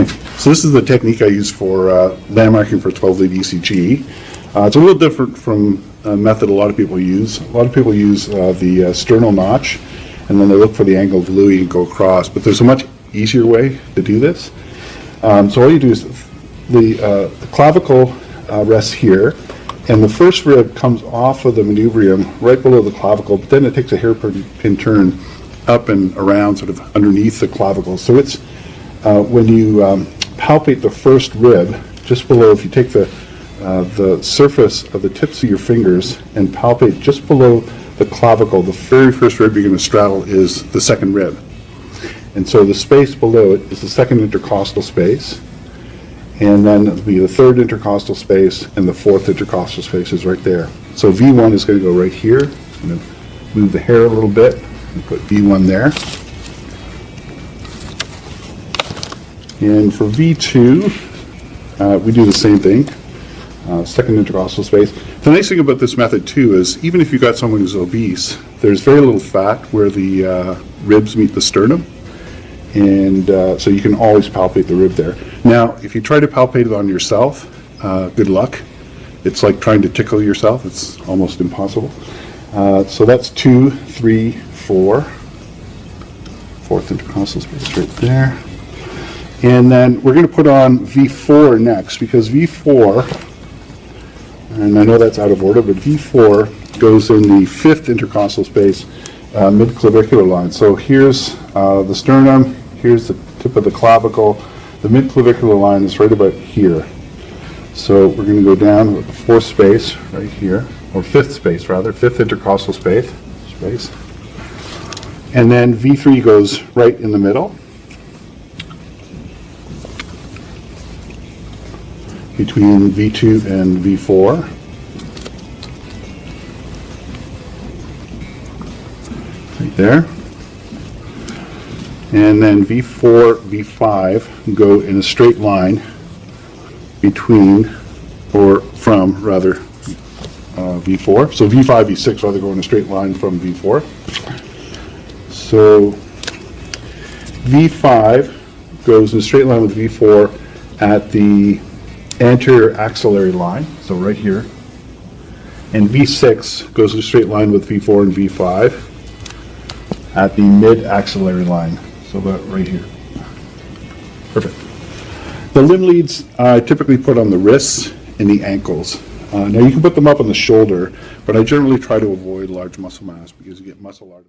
So this is the technique I use for landmarking for 12-lead ECG. It's a little different from a method a lot of people use. A lot of people use the sternal notch, and then they look for the angle of Louis and go across. But there's a much easier way to do this. So all you do is the clavicle rests here, and the first rib comes off of the manubrium right below the clavicle, but then it takes a hairpin turn up and around sort of underneath the clavicle. So it's when you palpate the first rib, just below, if you take the surface of the tips of your fingers and palpate just below the clavicle, the very first rib you're going to straddle is the second rib. And so the space below it is the second intercostal space, and then it'll be the third intercostal space, and the fourth intercostal space is right there. So V1 is going to go right here. I'm going to move the hair a little bit and put V1 there. And for V2, we do the same thing, second intercostal space. The nice thing about this method too is even if you've got someone who's obese, there's very little fat where the ribs meet the sternum, and so you can always palpate the rib there. Now, if you try to palpate it on yourself, good luck. It's like trying to tickle yourself. It's almost impossible. So that's 2, 3, 4. Fourth intercostal space right there. And then we're going to put on V4 next, because V4, and I know that's out of order, but V4 goes in the fifth intercostal space, mid-clavicular line. So here's the sternum, here's the tip of the clavicle. The mid-clavicular line is right about here. So we're going to go down with the fourth space right here, or fifth space rather, fifth intercostal space. And then V3 goes right in the middle, between V2 and V4. Right there. And then V4, V5 go in a straight line between, or from, rather, V4. So V5, V6 rather go in a straight line from V4. So V5 goes in a straight line with V4 at the anterior axillary line, so right here, and V6 goes in a straight line with V4 and V5 at the mid-axillary line, so about right here. Perfect. The limb leads I typically put on the wrists and the ankles. Now you can put them up on the shoulder, but I generally try to avoid large muscle mass because you get muscle artifact.